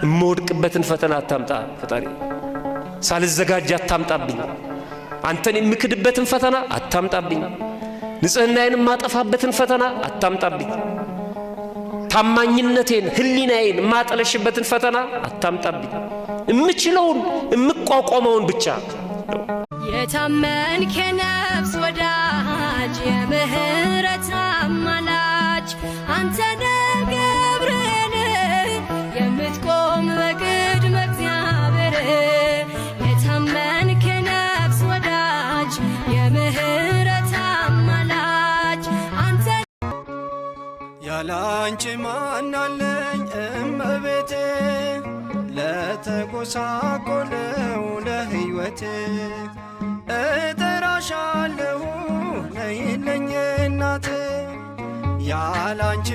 እምወድቅበትን ፈተና አታምጣ ፈጣሪ ሳልዘጋጅ አታምጣብኝ አንተን የምክድበትን ፈተና አታምጣብኝ ንጽህናዬን ማጠፋበትን ፈተና አታምጣብኝ ታማኝነቴን ህሊናዬን ማጠለሽበትን ፈተና አታምጣብኝ እምችለውን እምቋቋመውን ብቻ የታመንክ ነፍስ ወዳጅ የምህረት አማላጅ አንተ ገብርኤል የምትቆም በቅድመ እግዚአብሔር የታመንክ ነፍስ ወዳጅ የምህረት አማላጅ አንተ ያላንቺ ማናለኝ እመቤቴ ለተጎሳቆለው ለሕይወቴ እጠራሻለሁ ነይልኝ እናቴ ያላንቺ